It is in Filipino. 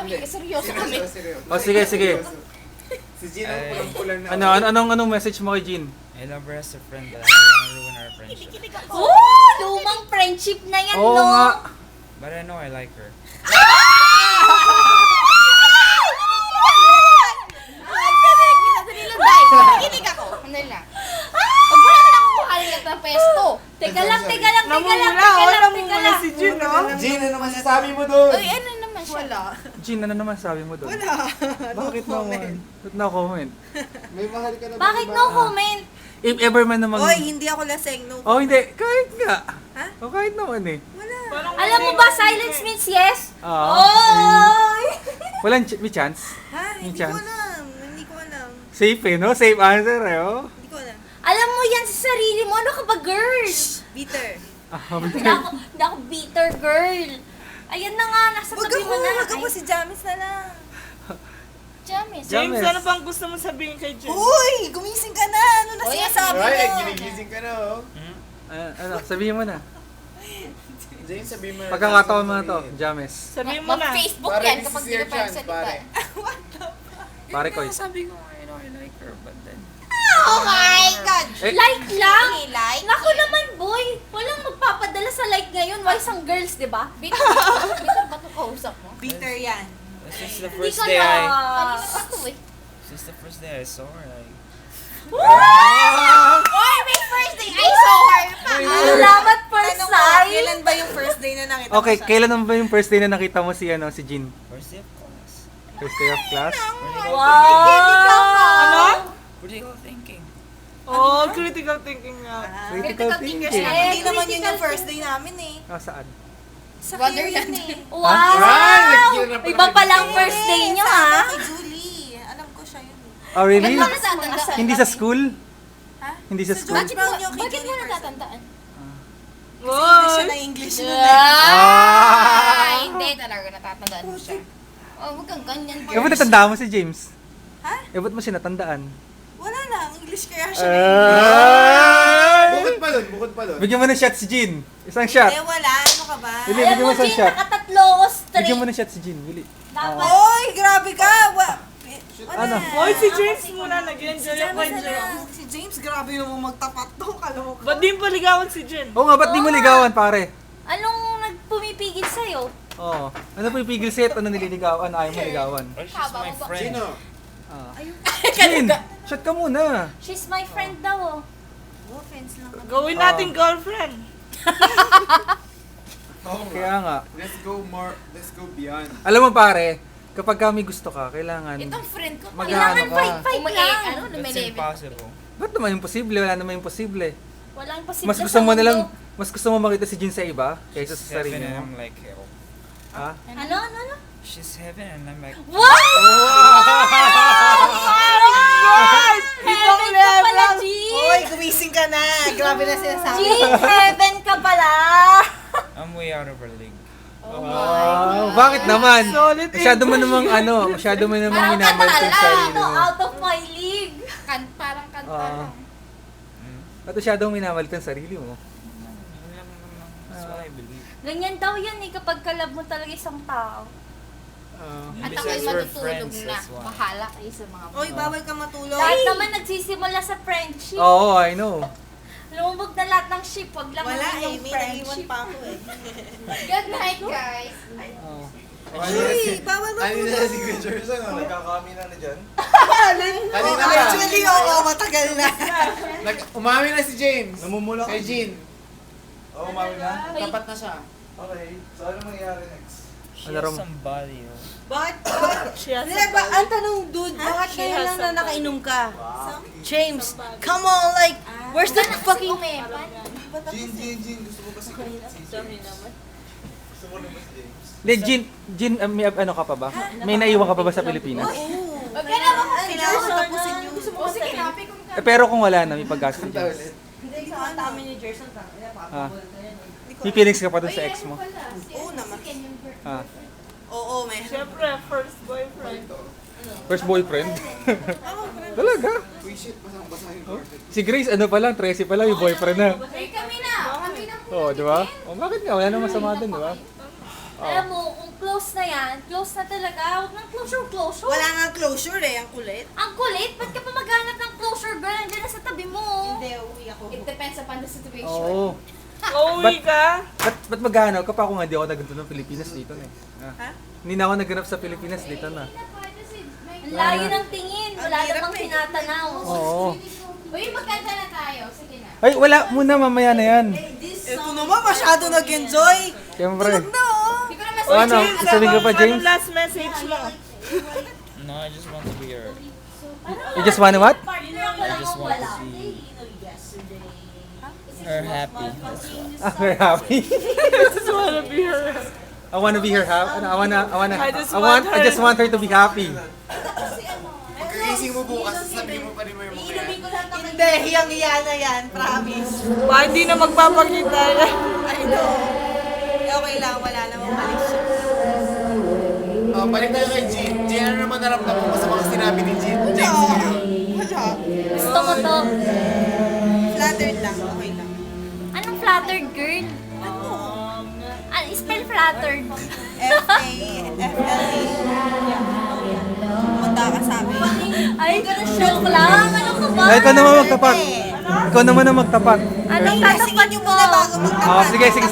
kami, seryoso kami. O sige, sige. Si Jean ang pulang-pulang na. Anong message mo kay Jean? I love her as a friend, but I don't want to ruin our friendship. Oh, lumang friendship na yan, Oo no? nga. But I know I like her. Sandali lang, Day. Nakikinig ako. Sandali lang. Pag wala na akong makalingat ng pesto. Teka lang. Si Jun, no? Jean, ano masasabi mo doon? Uy, ano naman siya? Wala. Jean, ano naman sabi mo doon? Wala. Bakit No comment. naman? Ba't no comment? May mahal ka na ba? Bakit no comment? If ever man namang... Oy, hindi ako laseng. No. Oh, hindi. Kahit nga. Ha? O, kahit naman eh. Wala. Alam mo ba, silence means yes? Oo. Oy! May chance? Ha? May Hindi ko chance. alam. Hindi ko alam. Safe eh, no? Safe answer eh, oh. Hindi ko alam. Alam mo yan sa sarili mo. Ano ka ba, girl? Bitter. Hindi ako bitter, girl. Ayan na nga, nasa Wag tabi ako. mo na. Wag ako si Jamis na lang. James. James, James. ano pang gusto mo sabihin kay James? Uy! Gumising ka na! Ano na Uy, sinasabi Ay, mo? ginigising ka na, oh. Sabihin mo na. James, sabihin mo na. Pagkakataon mo na to, James. Sabihin mo na. Mag-Facebook Pare, yan this kapag is di your ka pa chance, nagsalita. pare. Pare ko. Sabi ko, I know I like her, but then... Oh my God! Eh. Like lang! Like? Naku naman, boy! Walang magpapadala sa like ngayon. Why some girls, di ba? Bitter ba ito kausap mo? Bitter yan. Since the Hindi first ka day na. I... Kanina pa ito eh. Since the first day I saw her, Oy, may first day! I saw her pa! Salamat first Tanong ko, sight! kailan ba yung first day na nakita Okay, mo siya? kailan naman ba yung first day na nakita mo si Jean? first day of class. First day of class? Wow! Critical thinking. Oh, critical thinking nga. Critical thinking. Hindi naman yun yung first day namin eh. Saan? Sa Wonderland. Kirin eh. Wow! Ay, nagkira na pala Iba kayo. palang first day niyo, Sama ha? kay Julie. Alam ko siya yun eh. Oh, really? Ba't mo natatandaan? Hindi sa school? Ha? Hindi sa Sa school? George Brown yung kay Bakit mo Julie first. natatandaan? Kasi English siya Oy! na English nun eh. Ay, hindi talaga natatandaan mo siya. Oh, huwag kang ganyan, Eh, ba't natandaan mo si James? Ha? Eh, ba't mo siya natandaan? Wala lang. English kaya siya. Bukod pa doon. Bigyan mo ng shot si Jean. Isang shot. Eh wala. Ano ka ba? Bili, Alam bigyan mo, mo sa Jin, shot. nakatatlo ako straight. Bigyan mo ng shot si Jean. Bili. Dapat. Oy, grabe ka. Ano? Oy, si James muna. Nag-enjoy ako kay James na James. lang. Si James, grabe naman magtapat to. Kaloka. Ba't di mo ligawan si Jen? Oo nga, ba't di mo ligawan, pare? Anong nagpumipigil sa'yo? Oo. Ano po yung pigil set? Ano nililigawan? Ayaw mo ligawan? Oh, she's Haba my mo ba? friend. Sino? Jean, shot ka muna. She's my friend daw, oh. Offense lang. Gawin natin girlfriend. Oo Kaya nga. Let's go beyond. Alam mo pare, kapag kami gusto ka, kailangan... Itong friend ko, Mag-ano kailangan ka? fight lang. Ano, That's lumilevel. impossible. Ba't naman imposible? Wala naman imposible. Walang posible Mas gusto mo nalang, mas gusto mo makita si Jean sa iba kaysa sa sarili Heaven and mo. I'm like hell. Ha? Ano? She's heaven and I'm like... Heaven ka pala, Jean! Oy, gumising ka na. Grabe na sinasabi. Jean, heaven ka pala! I'm way out of her league. Wow, bakit naman? Solid Masyado mo namang masyado mo namang Parang minamal kanta yung sarili lang, no? mo. Out of my league. Parang kanta Ah. lang. Ba't masyadong minamal yung sarili mo? That's what I believe. Ganyan daw yan eh, kapag kalab mo talaga isang tao. At Besides, ako'y we're matutulog friends, na. that's why. Bahala kayo sa mga Oy, bawal ka matulog. Lahat naman nagsisimula sa friendship. Oo, I know. Lumubog na lahat ng ship, wag lang Wala ang eh. inyong May naiwan friendship. pa ako eh. Good night, guys. Oo. Uy, bawal Ano na matulog. si Gerson? Nagkakami na dyan? Alin? Kanina pa. Actually, oo, matagal na. Umami na si James. Namumula Kay Jean. Oo, umami na. Tapat na siya. Okay, so ano mangyayari next? She Ano has ram- somebody, oh. Bakit? She has Hindi ba, ang tanong, dude, bakit She ngayon has lang na somebody. nakainom ka? James, come on, like, where's the fucking... Jean, gusto mo ba si Gusto mo rin ba si James? Hindi, Jean, may ano ka pa ba? May naiwan ka pa ba sa Pilipinas? Oo. Wag ka naman kung Kailangan ko tapusin yung... O sige, happy ko Eh, pero kung wala na, may pag-gas si Punta James. ulit. Hindi ko ang dami ni Gerson. Ah. May feelings ka pa dun sa ex mo? Oo naman. Ah. Oo, may... Siyempre, first boyfriend. First boyfriend? Talaga? Uy, shit. Basang-basa yung carpet. Si Grace, ano pa lang, 13 pa lang, yung boyfriend na. Hey, kami na po. Oo, di ba? O, bakit nga? Wala namang masama dun, di ba? Alam mo, kung close na yan. Close na talaga. Huwag nang closure. Wala nga closure eh, ang kulit. Ang kulit. Ba't ka pa maghanap ng closure, girl? Nandiyan na sa tabi mo. Hindi, uwi ako. It depends upon the situation. Oo. Uuwi ka? Ba't maghanap ka pa ako nga di ako nagganto ng Pilipinas dito na eh. Ha? Hindi na ako nagganap sa Pilipinas dito na. Ang layo ng tingin. Wala Ang hirap namang eh. tinatanaw. Oo. Uy, magkanta na tayo. Sige na. Ay, wala muna, mamaya na yan. Ito naman, masyado nag-enjoy. Siyempre. Tulog na oh. Hindi ko naman Oh, ano? James, Sabi ko pa, anong James? last message mo? No, I just want to be her. You just wanna what? Partner ako I lang just ang want to wala. see her happy. That's what. I'm very happy. Just wanna be her. I wanna be her happy. I I just want her to be happy. Pagkagising mo bukas, sasabihin mo pa rin mo yung mga yan. Hindi, hiyang-hiya na yan, promise. Ba, hindi na magpapakita yan. I know. Okay lang, wala namang mali siya. Balik tayo kay Jean. Jean, ano naman naramdaman mo sa mga sinabi ni Jean? James ngayon. Wala. Gusto ko to. Flattered lang, okay lang. Anong flattered, girl? Spell flattered. F-A-F-L-A. Pumunta ka sa amin. Ay, joke lang. Ano ka ba? Ay, ikaw naman magtapat. Ikaw naman ang magtapat. Anong Sige tatapat niyo mo? muna bago magtapat. Oh, sige, sige, sige.